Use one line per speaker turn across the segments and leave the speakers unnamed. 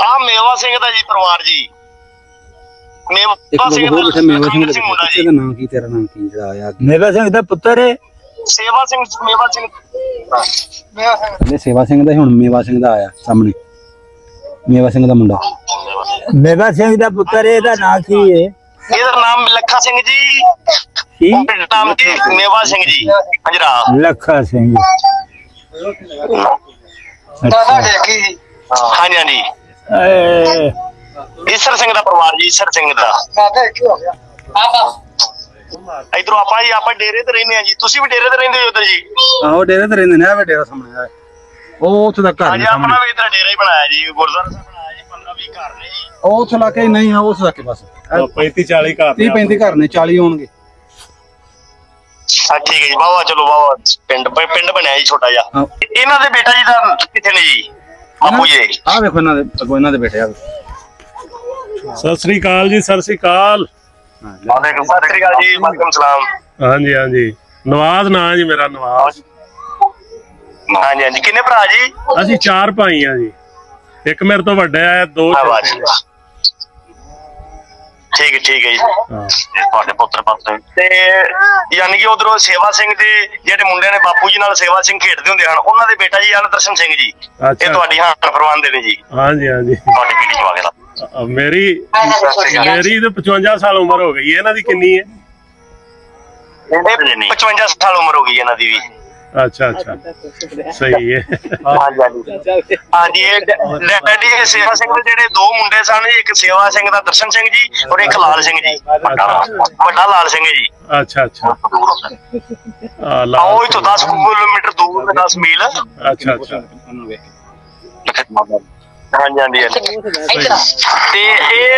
ਆ ਮੇਵਾ ਸਿੰਘ ਦਾ ਜੀ ਪਰਿਵਾਰ ਜੀ। ਮੇਵਾ ਸਿੰਘ ਦਾ ਮੁੰਡਾ ਜੀ।
ਨਾਮ ਕੀ ਤੇਰਾ ਨਾਮ ਕੀ ਜਿਹੜਾ ਆਇਆ?
ਮੇਵਾ ਸਿੰਘ ਦਾ ਪੁੱਤਰ ਹੈ
ਸੇਵਾ ਸਿੰਘ। ਮੇਵਾ ਸਿੰਘ
ਸੇਵਾ ਸਿੰਘ ਦਾ ਹੁਣ ਮੇਵਾ ਸਿੰਘ ਦਾ ਆਇਆ ਸਾਹਮਣੇ। ਮੇਵਾ ਸਿੰਘ ਦਾ ਮੁੰਡਾ
ਮੇਵਾ ਸਿੰਘ ਦਾ ਪੁੱਤਰ ਹੈ। ਇਹਦਾ ਨਾਮ ਕੀ ਹੈ?
ਇਹਦਾ ਨਾਮ ਲੱਖਾ ਸਿੰਘ ਜੀ। ਨਾਮ ਜੀ ਮੇਵਾ ਸਿੰਘ ਜੀ ਹਜਰਾ।
ਲੱਖਾ ਸਿੰਘ।
ਹਾਂਜੀ ਹਾਂਜੀ। ਈਸਰ ਸਿੰਘ ਦਾ ਪਰਿਵਾਰ ਜੀ। ਈਸਰ ਸਿੰਘ ਦਾ। ਇਧਰੋਂ ਆਪਾਂ ਜੀ ਆਪਾਂ ਡੇਰੇ ਤੇ ਰਹਿੰਦੇ ਆ ਜੀ। ਤੁਸੀਂ ਵੀ ਡੇਰੇ ਤੇ ਰਹਿੰਦੇ ਹੋ ਉਧਰ ਜੀ?
ਆਹੋ ਡੇਰੇ ਤੇ ਰਹਿੰਦੇ ਨੇ। ਆ ਡੇਰਾ ਸਾਹਮਣੇ ਉਹ ਉੱਥੇ ਦਾ ਘਰ।
ਹਾਂਜੀ ਆਪਣਾ ਵੀ ਇਧਰ ਡੇਰਾ ਹੀ ਬਣਾਇਆ ਜੀ। ਗੁਰਦੁਆਰਾ ਸਾਹਿਬ ਬਣਾਇਆ ਜੀ। 15-20 ਘਰ ਨੇ ਜੀ।
ਉਹ ਉੱਥੇ ਲਾ ਕੇ ਨਹੀਂ ਆ ਉਸ ਇਲਾਕੇ ਬਸ
35-40 ਘਰ
30-35 ਘਰ ਨੇ। 40 ਹੋਣਗੇ।
ਠੀਕ ਹੈ ਜੀ। ਵਾਵਾ ਚਲੋ ਵਾਵਾ ਪਿੰਡ ਬਣਿਆ ਜੀ ਛੋਟਾ ਜਿਹਾ। ਇਹਨਾਂ ਦੇ ਬੇਟਾ ਜੀ ਦਾ ਕਿੱਥੇ ਨੇ ਜੀ? ਬਾਪੂ ਜੀ
ਆ ਵੇਖੋ ਇਹਨਾਂ ਦੇ ਬੇਟੇ ਆ।
ਸਤਿ ਸ੍ਰੀ ਅਕਾਲ ਜੀ। ਸਤਿ ਸ੍ਰੀ ਅਕਾਲ।
ਵਾਲੇਕੁਮ ਸਲਾਮ ਜੀ। ਵਾਲੇਕੁਮ ਸਲਾਮ।
ਹਾਂਜੀ ਹਾਂਜੀ। ਨਵਾਜ਼ ਨਾਂ ਜੀ ਮੇਰਾ। ਨਵਾਜ਼।
ਹਾਂਜੀ ਹਾਂਜੀ। ਕਿੰਨੇ ਭਰਾ ਜੀ?
ਅਸੀਂ 4 ਭਾਈ ਆ ਜੀ। ਇੱਕ ਮੇਰੇ ਤੋਂ ਵੱਡਾ ਹੈ, 2
ਠੀਕ ਹੈ ਜੀ। ਤੁਹਾਡੇ ਪੁੱਤਰ ਪਾਤਰ ਤੇ ਯਾਨੀ ਕਿ ਉਧਰੋਂ ਸੇਵਾ ਸਿੰਘ ਦੇ ਜਿਹੜੇ ਮੁੰਡੇ ਨੇ ਬਾਪੂ ਜੀ ਨਾਲ ਸੇਵਾ ਸਿੰਘ ਖੇਡਦੇ ਹੁੰਦੇ ਹਨ, ਉਹਨਾਂ ਦੇ ਬੇਟਾ ਜੀ ਦਰਸ਼ਨ ਸਿੰਘ ਜੀ। ਇਹ ਤੁਹਾਡੀ ਹਾਰ ਪ੍ਰਵਾਨ ਦੇ ਨੇ ਜੀ।
ਹਾਂਜੀ ਹਾਂਜੀ।
ਤੁਹਾਡੀ ਪੀੜੀ ਚ ਵਾਗੇ ਦਾ
ਮੇਰੀ ਤੇ 55 ਸਾਲ ਉਮਰ ਹੋ ਗਈ ਹੈ। ਇਹਨਾਂ ਦੀ ਕਿੰਨੀ ਹੈ?
55 ਸਾਲ ਉਮਰ ਹੋ ਗਈ ਇਹਨਾਂ ਦੀ ਵੀ।
ਅੱਛਾ ਅੱਛਾ ਸਹੀ ਹੈ।
ਹਾਂਜੀ ਡੈਡੀ ਸੇਵਾ ਸਿੰਘ ਦੇ ਜਿਹੜੇ 2 ਮੁੰਡੇ ਸਨ, ਇੱਕ ਸੇਵਾ ਸਿੰਘ ਦਾ ਦਰਸ਼ਨ ਸਿੰਘ ਜੀ ਔਰ ਇੱਕ ਲਾਲ ਸਿੰਘ ਜੀ। ਵੱਡਾ ਲਾਲ ਸਿੰਘ ਜੀ।
ਅੱਛਾ ਅੱਛਾ।
ਉਹ ਇਥੋਂ 10 ਕਿਲੋਮੀਟਰ ਦੂਰ 10 ਮੀਲ।
ਅੱਛਾ ਅੱਛਾ।
ਹਾਂਜੀ ਹਾਂਜੀ। ਤੇ ਇਹ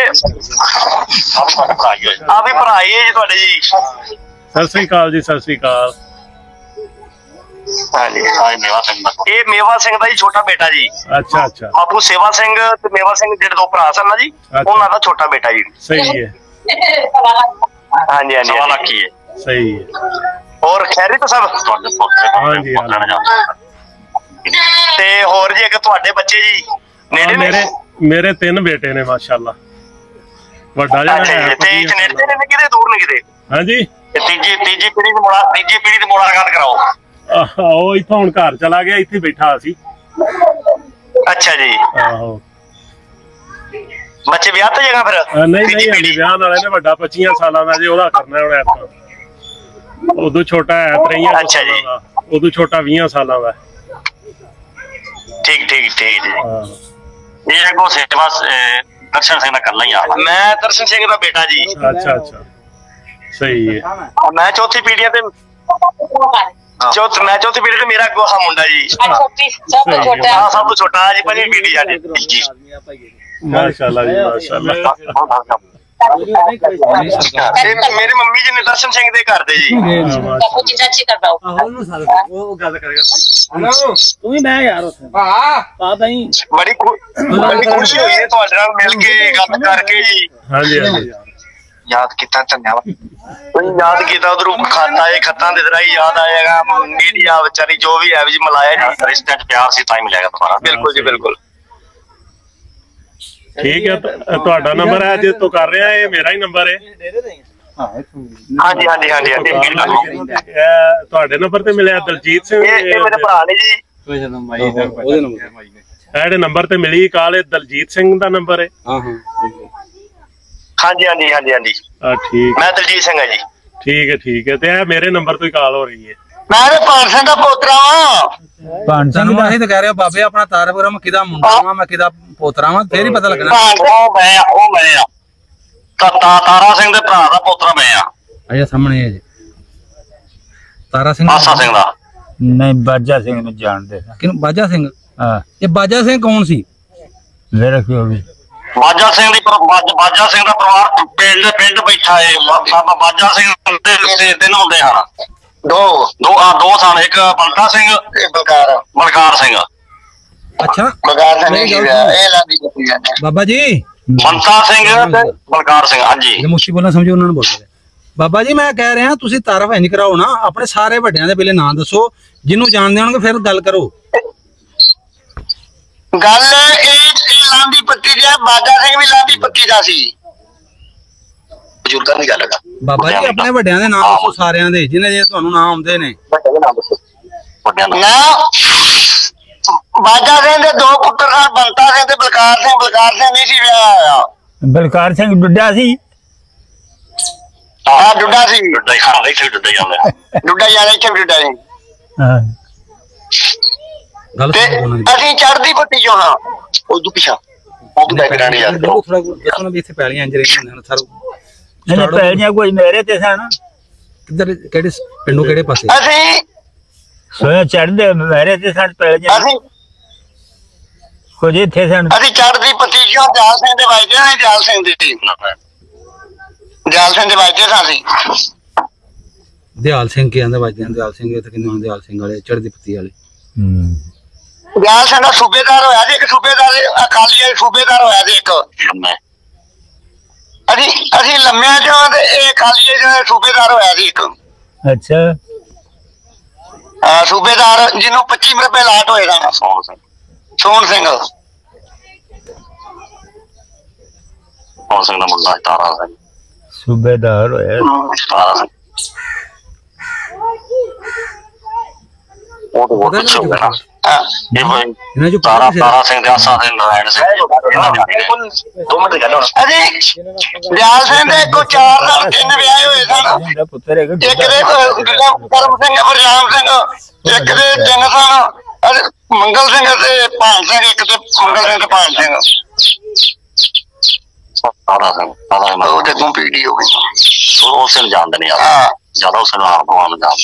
ਆ ਵੀ ਭਰਾ ਹੀ ਹੈ ਜੀ ਤੁਹਾਡੇ ਜੀ।
ਸਤਿ ਸ੍ਰੀ ਅਕਾਲ ਜੀ। ਸਤਿ ਸ੍ਰੀ ਅਕਾਲ।
ਇਹ ਮੇਵਾ ਸਿੰਘ ਦਾ ਜੀ ਛੋਟਾ ਬੇਟਾ ਜੀ।
ਅੱਛਾ ਅੱਛਾ।
ਬਾਪੂ ਸੇਵਾ ਸਿੰਘ ਤੇ ਮੇਵਾ ਸਿੰਘ ਜਿਹੜੇ 2 ਭਰਾ ਸਨ ਨਾ ਜੀ, ਉਹਨਾਂ ਦਾ ਛੋਟਾ ਬੇਟਾ ਜੀ।
ਸਹੀ ਹੈ।
ਹਾਂਜੀ ਹਾਂਜੀ।
ਸਹੀ ਹੈ।
ਹੋਰ ਖੈਰੀ ਤਾਂ ਸਭ?
ਹਾਂਜੀ।
ਤੇ ਹੋਰ ਜੀ ਇੱਕ ਤੁਹਾਡੇ ਬੱਚੇ ਜੀ ਨੇੜੇ ਨੇ?
ਮੇਰੇ 3 ਬੇਟੇ ਨੇ ਮਾਸ਼ਾਅੱਲਾ। ਵੱਡਾ ਜਿਹੜਾ ਹੈ
ਤੇ ਨੇੜੇ ਨੇ ਕਿਤੇ ਦੂਰ ਨੇ ਕਿਤੇ?
ਹਾਂਜੀ।
ਤੀਜੀ ਪੀੜੀ ਦੀ ਮੁਲਾਕਾਤ ਕਰਾਓ।
ਉਹ ਇੱਥੋਂ ਹੁਣ ਘਰ ਚਲਾ ਗਿਆ, ਇੱਥੇ ਬੈਠਾ ਸੀ।
ਅੱਛਾ ਜੀ।
ਆਹੋ।
ਬੱਚੇ ਵਿਆਹ ਤੇ ਜਗ੍ਹਾ ਫਿਰ?
ਨਹੀਂ ਵਿਆਹ ਵਾਲੇ ਨੇ। ਵੱਡਾ 25 ਸਾਲਾਂ ਦਾ ਜੀ। ਉਹਦਾ ਕਰਨਾ ਹੁਣ ਐਤਕਾਂ। ਉਦੋਂ ਛੋਟਾ ਹੈ 23 ਸਾਲਾਂ ਦਾ। ਉਦੋਂ ਛੋਟਾ 20 ਸਾਲਾਂ ਦਾ।
ਠੀਕ ਜੀ। ਇਹ ਅੱਗੋਂ ਸੇਵਾ ਦਰਸ਼ਨ ਸਿੰਘ ਦਾ ਕਰ ਲਈ ਆ। ਮੈਂ ਦਰਸ਼ਨ ਸਿੰਘ ਦਾ ਬੇਟਾ ਜੀ।
ਅੱਛਾ ਅੱਛਾ ਸਹੀ ਹੈ।
ਮੈਂ ਚੌਥੀ ਪੀੜ੍ਹੀ ਤੇ ਚੌਥੀ ਪੀੜ੍ਹੀ ਤੇ ਮੇਰਾ ਅੱਗੋਂ ਮੁੰਡਾ ਜੀ। ਸਭ ਤੋਂ ਛੋਟਾ ਜੀ 5ਵੀਂ ਪੀੜ੍ਹੀ ਜੀ।
ਮਾਸ਼ਾਅੱਲਾ ਜੀ ਮਾਸ਼ਾਅੱਲਾ।
ਮੇਰੇ ਮੰਮੀ ਜੀ ਨੇ ਦਰਸ਼ਨ ਸਿੰਘ ਦੇ ਘਰ ਦੇ ਜੀ। ਬੜੀ ਖੁਸ਼ੀ ਹੋਈ ਹੈ ਤੁਹਾਡੇ ਨਾਲ ਮਿਲ ਕੇ ਗੱਲ ਕਰਕੇ ਜੀ।
ਹਾਂਜੀ ਹਾਂਜੀ।
ਯਾਦ ਕੀਤਾ ਧੰਨਵਾਦ। ਯਾਦ ਕੀਤਾ ਉਧਰੋਂ ਖੱਤਾਂ ਦੇ ਰਾਹੀਂ ਯਾਦ ਆਏਗਾ। ਮੀਡੀਆ ਵਿਚਾਰੀ ਜੋ ਵੀ ਹੈ ਜੀ ਮਲਾਇਆ ਰਿਸ਼ਤੇ ਚ ਪਿਆਰ ਸੀ ਤਾਂ ਹੀ ਮਿਲੇਗਾ ਦੁਬਾਰਾ। ਬਿਲਕੁਲ ਜੀ ਬਿਲਕੁਲ।
ਠੀਕ ਹੈ। ਤੁਹਾਡਾ ਨੰਬਰ ਹੈ ਜੇ ਤੂੰ ਕਰ ਰਿਹਾ, ਇਹ ਮੇਰਾ ਹੀ ਨੰਬਰ ਹੈ।
ਹਾਂਜੀ ਹਾਂਜੀ ਹਾਂਜੀ।
ਤੁਹਾਡੇ ਨੰਬਰ ਤੇ ਮਿਲਿਆ ਦਲਜੀਤ ਸਿੰਘ।
ਇਹ ਮੇਰੇ ਭਰਾ ਨੇ ਜੀ।
ਜਿਹੜੇ ਨੰਬਰ ਤੇ ਮਿਲੀ ਕਾਲ, ਇਹ ਦਲਜੀਤ ਸਿੰਘ ਦਾ ਨੰਬਰ ਹੈ?
ਹਾਂਜੀ ਹਾਂਜੀ ਹਾਂਜੀ ਹਾਂਜੀ।
ਠੀਕ।
ਮੈਂ ਦਲਜੀਤ ਸਿੰਘ ਹਾਂ ਜੀ।
ਠੀਕ ਹੈ। ਤੇ ਇਹ ਮੇਰੇ ਨੰਬਰ ਤੋਂ ਹੀ ਕਾਲ ਹੋ ਰਹੀ ਹੈ।
ਮੈਂ ਭਾਨ ਸਿੰਘ ਦਾ ਪੋਤਰਾ ਵਾਂ।
ਭਾਨ ਸਿੰਘ ਨੂੰ ਅਸੀਂ ਤਾਂ ਕਹਿ ਰਹੇ ਬਾਬੇ ਆਪਣਾ ਤਾਰਪੁਰਮ ਕਿਹਦਾ ਮੁੰਡਾ ਵਾਂ, ਮੈਂ ਕਿਹਦਾ ਪੋਤਰਾ ਵਾਂ, ਫੇਰ ਹੀ ਪਤਾ ਲੱਗਣਾ।
ਉਹ ਮੈਂ ਤਾਰਾ ਸਿੰਘ ਦੇ ਭਰਾ ਦਾ ਪੋਤਰਾ ਮੈਂ ਆ।
ਅੱਛਾ ਸਾਹਮਣੇ ਹੈ ਜੀ ਤਾਰਾ ਸਿੰਘ।
ਆਸਾ ਸਿੰਘ ਦਾ
ਨਹੀਂ, ਬਾਜਾ ਸਿੰਘ ਨੂੰ ਜਾਣਦੇ।
ਕਿਹਨੂੰ? ਬਾਜਾ ਸਿੰਘ। ਹਾਂ। ਇਹ ਬਾਜਾ ਸਿੰਘ ਕੌਣ ਸੀ?
ਮੇਰਾ ਕੀ ਹੋਵੇ?
ਬਾਜਾ ਸਿੰਘ ਦਾ ਪਰਿਵਾਰ ਪਿੰਡ ਬੈਠਾ ਹੈ। ਬਾਜਾ ਸਿੰਘ ਦੇ 3 ਹੁੰਦੇ ਹਨ। ਦੋ ਸਨ। ਇੱਕ ਬਲਕਾ ਸਿੰਘ, ਬਲਕਾਰ ਸਿੰਘ।
ਅੱਛਾ ਬਾਬਾ ਜੀ।
ਬੰਤਾ ਸਿੰਘ ਤੇ ਬਲਕਾਰ ਸਿੰਘ। ਹਾਂਜੀ
ਮੁਸ਼ਕਿਲ ਬੋਲਣਾ ਸਮਝੋ, ਉਹਨਾਂ ਨੂੰ ਬੋਲਦੇ। ਬਾਬਾ ਜੀ ਮੈਂ ਕਹਿ ਰਿਹਾ ਤੁਸੀਂ ਤਾਰਫ ਇੰਜ ਕਰਾਓ ਨਾ, ਆਪਣੇ ਸਾਰੇ ਵੱਡਿਆਂ ਦੇ ਪਹਿਲੇ ਨਾਂ ਦੱਸੋ, ਜਿਹਨੂੰ ਜਾਣਦੇ ਹੋਣਗੇ ਫਿਰ ਗੱਲ ਕਰੋ।
ਗੱਲ ਇਹ ਲਾਂਦੀ
ਬਾਜਾ ਸਿੰਘ ਵੀ ਲਾਂਦੀ ਪੱਤੀ ਦਾ ਸੀ। ਬਜ਼ੁਰਗਾਂ ਦੀ ਗੱਲ ਹੈਗਾ
ਬਾਬਾ ਜੀ ਆਪਣੇ ਵੱਡਿਆਂ ਦੇ ਨਾਮ ਦੱਸੋ ਸਾਰਿਆਂ ਦੇ ਜਿਹਨੇ ਜੇ ਤੁਹਾਨੂੰ ਨਾਮ ਆਉਂਦੇ ਨੇ।
ਨਾ ਬਾਜਾ ਸਿੰਘ ਦੇ 2 ਪੁੱਤਰ ਸਨ, ਬੰਤਾ ਸਿੰਘ ਤੇ ਬਲਕਾਰ ਸਿੰਘ। ਬਲਕਾਰ ਸਿੰਘ ਨਹੀਂ ਸੀ ਵਿਆਹ ਹੋਇਆ।
ਬਲਕਾਰ ਸਿੰਘ ਡੁੱਡਾ ਸੀ।
ਹਾਂ ਡੁੱਡਾ ਸੀ।
ਡੁੱਡਾ ਹੀ ਖਾਂਦਾ ਇੱਥੇ ਡੁੱਡਾ ਜਾਂਦਾ
ਡੁੱਡਾ ਜਾਂਦਾ ਇੱਥੇ ਡੁੱਡਾ ਸੀ।
ਹਾਂ
ਗੱਲ
ਤੇ
ਸੁਣੋ
ਅਸੀਂ ਚੜ੍ਹਦੀ ਪੱਤੀ ਚੋਂ ਹਾਂ। ਉਦੋਂ ਪਿਛਾ ਉਦੋਂ ਬੈਕਗ੍ਰਾਉਂਡ ਯਾਦ ਕਰੋ।
ਥੋੜਾ ਦੱਸੋ ਨਾ ਵੀ ਇੱਥੇ ਪੈਲੀਆਂ ਇੰਜ ਰਹਿੰਦੀਆਂ ਹੁੰਦੀਆਂ ਸਰ।
ਇਹਨੇ ਪੈਲੀਆਂ ਕੋਈ ਮੇਰੇ ਤੇ ਸਨ।
ਕਿੱਧਰ ਕਿਹੜੇ ਪਿੰਡੋਂ ਕਿਹੜੇ ਪਾਸੇ?
ਅਸੀਂ
ਸੋਇਆ ਚੜ੍ਹਦੇ ਮੇਰੇ ਤੇ ਸਨ ਪੈਲੀਆਂ।
ਅਸੀਂ
ਕੁਝ ਇੱਥੇ ਸਨ।
ਅਸੀਂ ਚੜ੍ਹਦੀ ਪੱਤੀ ਚੋਂ ਦਿਆਲ ਸਿੰਘ ਦੇ ਵੱਜਦੇ ਹਾਂ। ਦਿਆਲ ਸਿੰਘ ਦੀ ਟੀਮ ਦਿਆਲ ਸਿੰਘ ਦੇ ਵੱਜਦੇ ਸਾਂ ਅਸੀਂ।
ਦਿਆਲ ਸਿੰਘ ਕੀ ਆਂਦੇ ਵੱਜਦੇ ਹਨ? ਦਿਆਲ ਸਿੰਘ ਇੱਥੇ ਕਿੰਨੇ ਦਿਆਲ ਸਿੰਘ ਵਾਲੇ ਚੜ੍ਹਦੀ ਪੱਤੀ ਵਾਲੇ।
ਦਿਆਲ ਸਿੰਘ ਦਾ ਸੂਬੇਦਾਰ ਹੋਇਆ ਸੀ ਇੱਕ। ਸੂਬੇਦਾਰ ਅਕਾਲੀ ਸੂਬੇਦਾਰ ਹੋਇਆ ਸੀ ਇੱਕ। ਅਸੀਂ ਲੰਮਿਆਂ ਚੋਂ ਤੇ ਇਹ ਅਕਾਲੀ ਸੂਬੇਦਾਰ ਹੋਇਆ ਸੀ ਇੱਕ।
ਅੱਛਾ
ਸੂਬੇਦਾਰ ਜਿਹਨੂੰ 25 ਰੁਪਏ ਲਾਟ ਹੋਏ ਸਨ। ਸੋਹਣ ਸਿੰਘ
ਦਾ ਮੁੰਡਾ ਤਾਰਾ ਸਿੰਘ
ਸੂਬੇਦਾਰ ਹੋਇਆ।
ਤਾਰਾ ਸਿੰਘ ਉਹ ਤਾਂ ਬਹੁਤ ਅੱਛਾ ਹੋ ਗਿਆ
ਇਹਨਾਂ ਚੋਂ
ਤਾਰਾ ਸਿੰਘ ਦੇ ਆਸਾ ਸਿੰਘ ਨਾਰਾਇਣ ਸਿੰਘ 2 ਮਿੰਟ ਗੱਲ ਹੋਣਾ।
ਅਸੀਂ ਦਿਆਲ ਸਿੰਘ ਦੇ ਕੋ 4 ਨਾਲ 3 ਵਿਆਹੇ ਹੋਏ ਸਨ।
ਪੁੱਤਰ
ਇੱਕ ਦੇ ਕਰਮ ਸਿੰਘ ਬਰਜਾਮ ਸਿੰਘ, ਇੱਕ ਦੇ ਜੰਗ ਸਨ ਮੰਗਲ ਸਿੰਘ ਤੇ ਭਾਨ ਸਿੰਘ। ਇੱਕ ਤੇ ਮੰਗਲ ਸਿੰਘ ਤੇ ਭਾਨ ਸਿੰਘ।
ਤਾਰਾ ਸਿੰਘ
ਉਹ ਜਦੋਂ ਪੀੜੀ ਹੋ ਗਈ
ਉਹ ਸਿੰਘ ਜਾਣਦੇ ਨੇ ਯਾਰ ਜਿਆਦਾ ਉਸ ਨੂੰ ਆਪ ਨੂੰ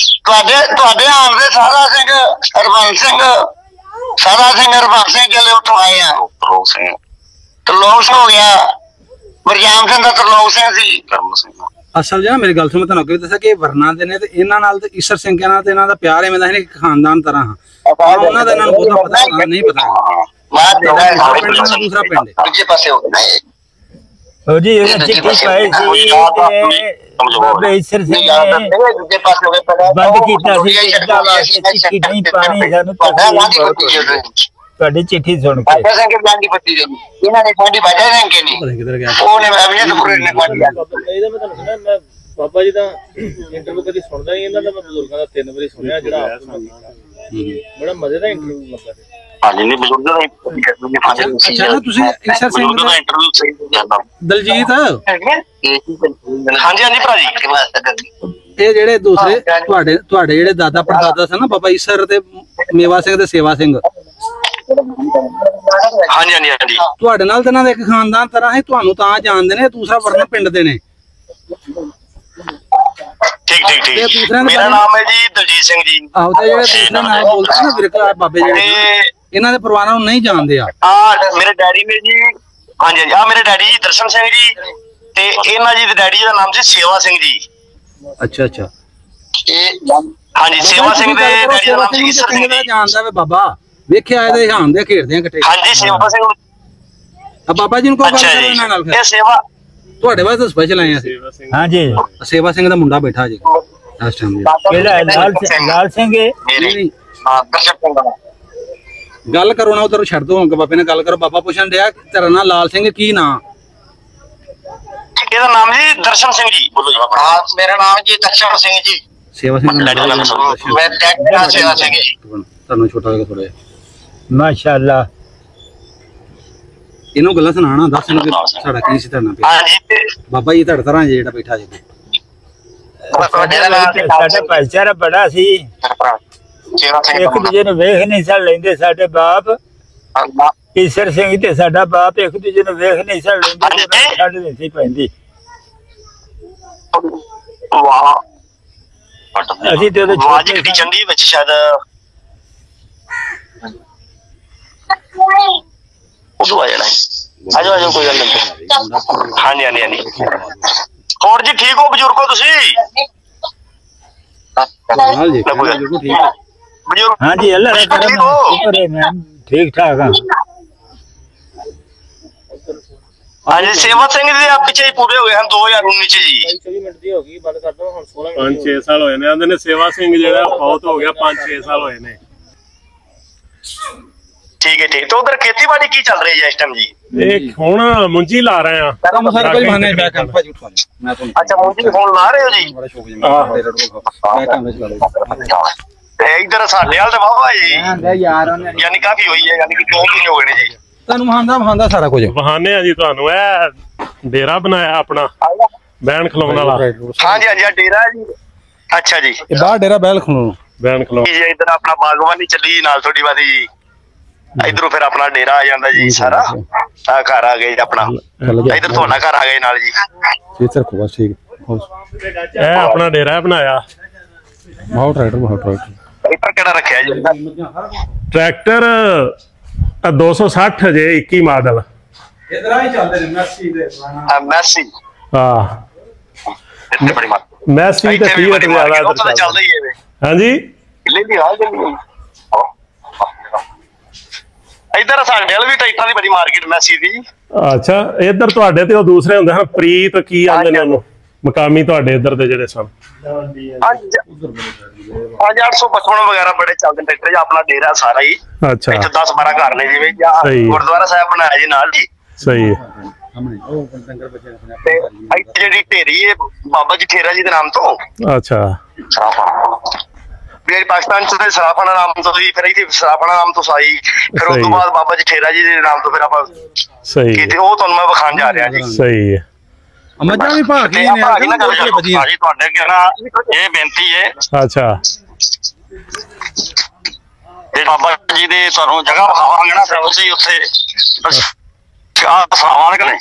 ਤੁਹਾਡੇ ਆਣ ਦੇ ਸਾਰਾ ਸਿੰਘ ਹਰਬੰਸ ਸਿੰਘ ਸਾਰਾ ਸਿੰਘ ਹਰਬੰਸ ਸਿੰਘ ਜਿਹੜੇ ਉੱਥੋਂ ਆਏ ਆ।
ਤਰਲੋਕ ਸਿੰਘ
ਤਰਲੋਕ ਹੋ ਗਿਆ। ਬਰਜਾਮ ਸਿੰਘ ਦਾ ਤਰਲੋਕ ਸਿੰਘ ਸੀ।
ਕਰਮ ਸਿੰਘ
ਅਸਲ ਜਿਹੜਾ ਮੇਰੀ ਗੱਲ ਸੁਣ ਮੈਂ ਤੁਹਾਨੂੰ ਅੱਗੇ ਦੱਸਿਆ ਕਿ ਵਰਨਾ ਦੇ ਨੇ ਤੇ ਇਹਨਾਂ ਨਾਲ ਤੇ ਈਸਰ ਸਿੰਘ ਨਾਲ ਤੇ ਇਹਨਾਂ ਦਾ ਪਿਆਰ ਐਵੇਂ ਦਾ ਹੈ ਇੱਕ ਖਾਨਦਾਨ ਤਰ੍ਹਾਂ। ਉਹਨਾਂ ਦਾ ਇਹਨਾਂ ਨੂੰ ਬਹੁਤਾ ਪਤਾ ਨਹੀਂ ਪਤਾ। ਦੂਸਰਾ ਪਿੰਡ
ਦੂਜੇ ਪਾਸੇ ਹੋ ਗਿਆ।
ਉਹ ਜੀ ਉਹਨੇ ਚਿੱਠੀ ਪਾਈ ਸੀ ਤੇ ਬਾਬੇ ਈਸਰ ਸਿੰਘ ਨੇ
ਦੂਜੇ ਪਾਸੇ ਹੋ ਗਏ।
ਬੰਦ ਕੀਤਾ ਸੀ ਇਹਦਾ ਵਾਸਤੇ ਚਿੱਠੀ ਨਹੀਂ ਪਾਣੀ ਸਾਨੂੰ ਤੁਹਾਡੀ ਚਿੱਠੀ ਸੁਣ ਕੇ।
ਬਾਜਾ ਸਿੰਘ ਲਾਂਦੀ ਪੱਤੀ ਦੇ ਇਹਨਾਂ ਨੇ ਸਾਡੀ ਬਾਜਾ ਸਿੰਘ ਕੇ ਨਹੀਂ
ਪਤਾ ਕਿੱਧਰ ਗਿਆ।
ਉਹਨੇ ਅਭਿਨੇਤਪੁਰ ਨੇ ਪਾਣੀ
ਇਹਦਾ ਮੈਂ ਤੁਹਾਨੂੰ ਕਹਿੰਦਾ ਮੈਂ ਬਾਬਾ ਜੀ ਦਾ ਇੰਟਰਵਿਊ ਕਦੀ ਸੁਣਦਾ ਨਹੀਂ। ਇਹਨਾਂ ਦਾ ਮੈਂ ਬਜ਼ੁਰਗਾਂ ਦਾ 3 ਵਾਰੀ ਸੁਣਿਆ ਜਿਹੜਾ ਆਪ ਨੂੰ ਬੜਾ ਮਜ਼ੇ ਦਾ ਇੰਟਰਵਿਊ ਲੱਗਾ ਸੀ।
ਹਾਂਜੀ ਨਹੀਂ ਬਜ਼ੁਰਗ ਦਾ
ਅੱਛਾ ਨਾ ਤੁਸੀਂ ਈਸਰ ਸਿੰਘ
ਦਾ ਇੰਟਰਵਿਊ ਸਹੀ ਜਾਂਦਾ
ਦਲਜੀਤ
ਹਾਂਜੀ ਹਾਂਜੀ ਭਰਾ ਜੀ।
ਇਹ ਜਿਹੜੇ ਦੂਸਰੇ ਤੁਹਾਡੇ ਜਿਹੜੇ ਦਾਦਾ ਪੜਦਾਦਾ ਸਨ ਨਾ ਬਾਬਾ ਈਸਰ ਤੇ ਮੇਵਾ ਸਿੰਘ ਤੇ ਸੇਵਾ ਸਿੰਘ।
ਹਾਂਜੀ ਹਾਂਜੀ ਹਾਂਜੀ
ਤੁਹਾਡੇ ਨਾਲ ਤਾਂ ਇਹਨਾਂ ਦਾ ਇੱਕ ਖਾਨਦਾਨ ਤਰ੍ਹਾਂ ਹੈ। ਤੁਹਾਨੂੰ ਤਾਂ ਜਾਣਦੇ ਨੇ। ਦੂਸਰਾ ਵਰਨਾ ਪਿੰਡ ਦੇ ਨੇ।
ਠੀਕ ਠੀਕ ਠੀਕ। ਮੇਰਾ ਨਾਮ ਹੈ ਜੀ ਦਲਜੀਤ ਸਿੰਘ ਜੀ।
ਆਹੋ ਤੇ ਜਿਹੜੇ ਦੂਸਰੇ ਨਾਲ ਬੋਲਦੇ ਨੇ ਨਾ ਵਿਰਕਾ ਬਾਬੇ ਜਿਹੜੇ ਇਹਨਾਂ ਦੇ ਪਰਿਵਾਰਾਂ ਨੂੰ ਨਹੀਂ ਜਾਣਦੇ ਆ।
ਮੇਰੇ ਡੈਡੀ ਨੇ ਜੀ। ਹਾਂਜੀ ਹਾਂਜੀ ਆ ਮੇਰੇ ਡੈਡੀ ਜੀ ਦਰਸ਼ਨ ਸਿੰਘ ਜੀ ਤੇ ਇਹਨਾਂ ਜੀ ਦੇ ਡੈਡੀ ਦਾ ਨਾਮ ਸੀ ਸੇਵਾ ਸਿੰਘ ਜੀ।
ਅੱਛਾ ਅੱਛਾ
ਹਾਂਜੀ ਸੇਵਾ ਸਿੰਘ ਦੇ ਡੈਡੀ ਦਾ ਨਾਮ ਸੀ ਈਸਰ ਸਿੰਘ ਜੀ।
ਜਾਣਦਾ ਵੇ ਬਾਬਾ ਵੇਖਿਆ ਇਹਦੇ ਹਾਂਦੇ ਖੇਡਦੇ ਆ ਇਕੱਠੇ।
ਹਾਂਜੀ ਸੇਵਾ ਸਿੰਘ
ਆ ਬਾਬਾ ਜੀ ਨੂੰ ਕੋਈ ਗੱਲ ਕਰੋ ਇਹਨਾਂ ਨਾਲ ਫਿਰ।
ਇਹ ਸੇਵਾ
ਤੁਹਾਡੇ ਵਾਸਤੇ ਸਪੈਸ਼ਲ ਆਏ ਆ ਅਸੀਂ।
ਹਾਂਜੀ
ਸੇਵਾ ਸਿੰਘ ਦਾ ਮੁੰਡਾ ਬੈਠਾ ਜੀ ਇਸ ਟਾਈਮ।
ਕਿਹੜਾ ਲਾਲ ਸਿੰਘ ਹੈ?
ਗੱਲ ਕਰੋ ਨਾ ਉਧਰ ਛੱਡ ਦੋ। ਹੁਣ ਬਾਬੇ ਨੇ ਗੱਲ ਕਰੋ। ਬਾਬਾ ਪੁੱਛਣ ਡਿਆ ਤੇਰਾ ਨਾਂ ਲਾਲ ਸਿੰਘ ਕੀ ਨਾਂ?
ਇਹਦਾ ਨਾਮ ਜੀ ਦਰਸ਼ਨ ਸਿੰਘ ਜੀ। ਬੋਲੋ ਜੀ।
ਮੇਰਾ ਨਾਮ ਜੀ ਦਰਸ਼ਨ ਸਿੰਘ ਜੀ।
ਸੇਵਾ ਸਿੰਘ
ਮੈਂ ਡਾਕਟਰ ਸੇਵਾ ਸਿੰਘ ਜੀ।
ਤੁਹਾਨੂੰ ਛੋਟਾ ਜਿਹਾ ਥੋੜਾ
ਮਾਸ਼ਾਅੱਲਾ।
ਇਹਨੂੰ ਗੱਲਾਂ ਸੁਣਾਣਾ ਦੱਸ ਇਹਨੂੰ ਕਿ ਸਾਡਾ ਕੀ ਸੀ ਤੁਹਾਡਾ ਪਿਆਰ।
ਹਾਂਜੀ
ਬਾਬਾ ਜੀ ਤੁਹਾਡੇ ਤਰ੍ਹਾਂ ਜਿਹੜਾ ਬੈਠਾ ਜੀ।
ਸਾਡਾ ਭਾਈਚਾਰਾ ਬੜਾ ਸੀ। ਇੱਕ ਦੂਜੇ ਨੂੰ ਵੇਖ ਨਹੀਂ ਸੜ ਲੈਂਦੇ। ਸਾਡੇ ਬਾਪ ਈਸਰ ਸਿੰਘ ਤੇ ਸਾਡਾ ਬਾਪ ਇੱਕ ਦੂਜੇ ਨੂੰ ਵੇਖ ਨਹੀਂ ਸੜ ਲੈਂਦੇ। ਛੱਡ ਨਹੀਂ ਸੀ ਪੈਂਦੀ।
ਵਾਹ
ਅਸੀਂ ਤੇ ਉਹਦੇ
ਆਵਾਜ਼ ਕਿੱਡੀ ਚੰਗੀ ਵਿੱਚ ਸ਼ਾਇਦ ਉਦੋਂ ਆ ਜਾਣਾ। ਆਜੋ ਆਜੋ ਕੋਈ ਗੱਲ ਨਹੀਂ। ਹਾਂਜੀ ਹਾਂਜੀ ਹਾਂਜੀ ਹੋਰ ਜੀ ਠੀਕ ਹੋ ਬਜ਼ੁਰਗੋ ਤੁਸੀਂ?
ਜੀ ਬਿਲਕੁਲ ਠੀਕ ਹੈ
ਬਜ਼ੁਰਗ।
ਹਾਂਜੀ ਅੱਲਾ ਦਾ ਕਰਮ ਸ਼ੁਕਰ ਹੈ ਮੈਂ ਠੀਕ ਠਾਕ ਹਾਂ।
ਹਾਂਜੀ ਸੇਵਾ ਸਿੰਘ ਦੇ ਪਿੱਛੇ ਹੀ ਪੂਰੇ ਹੋ ਗਏ ਹਨ 2019 ਚ ਜੀ।
24 ਮਿੰਟ ਦੀ ਹੋ ਗਈ ਬੰਦ ਕਰ ਦੋ ਹੁਣ 16 ਮਿੰਟ
5-6 ਸਾਲ ਹੋਏ ਨੇ। ਆਂਦੇ ਨੇ ਸੇਵਾ ਸਿੰਘ ਜਿਹੜਾ ਫੌਤ ਹੋ ਗਿਆ 5-6 ਸਾਲ ਹੋਏ ਨੇ।
ਠੀਕ ਹੈ ਠੀਕ। ਤੇ ਉਧਰ ਖੇਤੀਬਾੜੀ ਕੀ ਚੱਲ ਰਹੀ ਹੈ ਇਸ ਟਾਈਮ ਜੀ?
ਇਹ ਹੁਣ ਮੁੰਜੀ ਲਾ ਰਹੇ ਆ।
ਅੱਛਾ ਮੁੰਜੀ ਹੁਣ ਲਾ ਰਹੇ ਹੋ ਜੀ? ਤੇ ਇਧਰ ਸਾਡੇ ਵਾਲ ਤੇ ਵਾਵਾ ਜੀ ਯਾਨੀ ਕਾਫੀ ਹੋਈ ਹੈ, ਯਾਨੀ ਕਿ 2 ਮਹੀਨੇ ਹੋ ਗਏ ਨੇ ਜੀ।
ਤੁਹਾਨੂੰ ਮਹਾਂਦਾ ਸਾਰਾ ਕੁਝ
ਬਹਾਨੇ ਆ ਜੀ ਤੁਹਾਨੂੰ। ਇਹ ਡੇਰਾ ਬਣਾਇਆ ਆਪਣਾ ਬੈਣ ਖਲੋਣ ਵਾਲਾ।
ਹਾਂਜੀ ਹਾਂਜੀ, ਆ ਡੇਰਾ ਜੀ। ਅੱਛਾ ਜੀ,
ਇਹ ਬਾਹਰ ਡੇਰਾ ਬੈਲ ਖਲੋਣ
ਬੈਣ ਖਲੋ
ਜੀ। ਇਧਰ ਆਪਣਾ ਬਾਗਵਾਨੀ ਚੱਲੀ ਨਾਲ ਥੋੜੀ ਬਾਦੀ ਜੀ। ਇਧਰੋਂ ਫਿਰ ਆਪਣਾ ਡੇਰਾ ਆ ਜਾਂਦਾ ਜੀ ਸਾਰਾ। ਆ ਘਰ ਆ ਗਏ ਆਪਣਾ, ਇਧਰ ਤੁਹਾਡਾ ਘਰ ਆ ਗਏ ਨਾਲ ਜੀ।
ਠੀਕ
ਇਹ ਆਪਣਾ ਡੇਰਾ ਬਣਾਇਆ।
ਟਰੈਕਟਰ ਕਿਹੜਾ ਰੱਖਿਆ ਜੀ?
ਟਰੈਕਟਰ 260 ਜੇ 21 ਮਾਡਲ।
ਇਧਰ ਹੀ ਚੱਲਦੇ ਨੇ ਮੈਸੀ ਦੇ
ਮੈਸੀ।
ਹਾਂ
ਇੱਥੇ ਬੜੀ ਮਾਰ
ਮੈਸੀ ਤੇ ਫੀਟ ਜ਼ਿਆਦਾ
ਚੱਲਦਾ ਹੀ ਹੈ।
ਹਾਂਜੀ
ਲੈ ਵੀ ਹਾਲ ਜਲਦੀ ਇਧਰ ਸਾਡੇ ਵਾਲ ਵੀ ਟਰੈਕਟਰਾਂ ਦੀ ਬੜੀ ਮਾਰਕੀਟ ਮੈਸੀ ਦੀ।
ਅੱਛਾ, ਇੱਧਰ ਤੁਹਾਡੇ ਤੇ ਉਹ ਦੂਸਰੇ ਹੁੰਦੇ ਹਨ ਪ੍ਰੀਤ ਕੀ ਆਂਦੇ ਨੇ ਉਹਨੂੰ, ਮਕਾਮੀ ਤੁਹਾਡੇ ਇੱਧਰ ਦੇ ਜਿਹੜੇ ਸਨ।
ਹਾਂਜੀ 855 ਵਗੈਰਾ ਬੜੇ ਚੱਲਦੇ ਟਰੈਕਟਰ। ਆਪਣਾ ਡੇਰਾ ਸਾਰਾ ਹੀ।
ਅੱਛਾ,
ਇੱਥੇ 10-12 ਘਰ ਨੇ ਜਿਵੇਂ ਗੁਰਦੁਆਰਾ ਸਾਹਿਬ ਬਣਾਇਆ ਜੀ ਨਾਲ ਜੀ।
ਸਹੀ ਹੈ।
ਤੇ ਇੱਥੇ ਜਿਹੜੀ ਢੇਰੀ ਹੈ ਬਾਬਾ ਜੀ ਠੇਰਾ ਜੀ ਦੇ ਨਾਮ ਤੋਂ।
ਅੱਛਾ,
ਵੀ ਪਾਕਿਸਤਾਨ ਚ ਸਰਾਫਾਨਾ ਨਾਮ ਤੋਂ ਸੀ, ਫਿਰ ਇੱਥੇ ਸਰਾਫਾਨਾ ਨਾਮ ਤੋਂ ਸਾਈ, ਫਿਰ ਉਸ ਤੋਂ ਬਾਅਦ ਬਾਬਾ ਜੀ ਠੇਰਾ ਜੀ ਦੇ ਨਾਮ ਤੋਂ ਫਿਰ ਆਪਾਂ
ਸਹੀ
ਕੀਤੇ। ਉਹ ਤੁਹਾਨੂੰ ਮੈਂ ਵਿਖਾਣ ਜਾ ਰਿਹਾ ਜੀ।
ਸਹੀ ਹੈ।
ਮੱਝਾਂ ਵੀ ਭਾਗੀ ਨੇ
ਭਾਜੀ ਤੁਹਾਡੇ ਅੱਗੇ ਨਾ ਇਹ ਬੇਨਤੀ ਹੈ।
ਅੱਛਾ,
ਤੇ ਬਾਬਾ ਜੀ ਦੇ ਤੁਹਾਨੂੰ ਜਗ੍ਹਾ ਵਿਖਾਵਾਂਗੇ ਨਾ, ਫਿਰ ਤੁਸੀਂ ਉੱਥੇ ਸਰਾਵਾਂ ਨੇ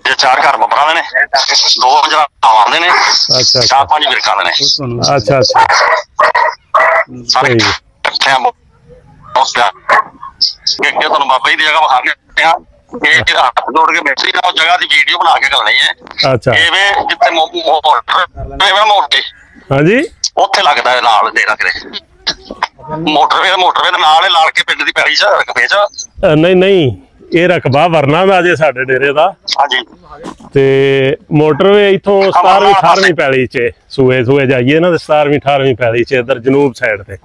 ਇਹ 4 ਘਰ ਬੱਬਰਾਂ ਦੇ ਨੇ, 2 ਜਗ੍ਹਾ ਦੇ ਨੇ,
ਅੱਛਾ
4-5 ਵਿਰਕਾਂ ਦੇ ਨੇ।
ਅੱਛਾ ਅੱਛਾ,
ਸਾਰੇ ਇਕੱਠੇ ਆ। ਅੱਗੇ ਤੁਹਾਨੂੰ ਬਾਬਾ ਜੀ ਦੀ ਜਗ੍ਹਾ ਵਿਖਾਵਾਂਗੇ ਆ। ਇਹ ਹੱਥ ਜੋੜ ਕੇ ਬੈਠੀ ਨਾ, ਉਹ ਜਗ੍ਹਾ ਦੀ ਵੀਡੀਓ ਬਣਾ ਕੇ ਕਰਨੀ ਹੈ।
ਅੱਛਾ,
ਐਵੇਂ ਜਿੱਥੇ ਮੋਟੇ
ਹਾਂਜੀ
ਉੱਥੇ ਲੱਗਦਾ ਹੈ ਨਾਲ ਡੇਰਾ ਕਰੇ। ਮੋਟਰਵੇ ਦੇ ਨਾਲ ਹੀ ਲਾਲ ਕੇ ਪਿੰਡ ਦੀ ਪੈਲੀ ਚ ਰਕਬੇ ਚ।
ਨਹੀਂ ਨਹੀਂ, ਇਹ ਰਕਬਾ ਵਰਨਾ ਦਾ ਜੇ ਸਾਡੇ ਡੇਰੇ ਦਾ।
ਹਾਂਜੀ,
ਤੇ ਮੋਟਰਵੇ ਇਥੋਂ 17ਵੀਂ 18ਵੀਂ ਪੈਲੀ ਚ ਸੂਏ ਜਾਈਏ ਨਾ, ਤੇ 17ਵੀਂ 18ਵੀਂ ਪੈਲੀ ਚ ਇੱਧਰ ਜਨੂਬ ਸਾਈਡ ਤੇ।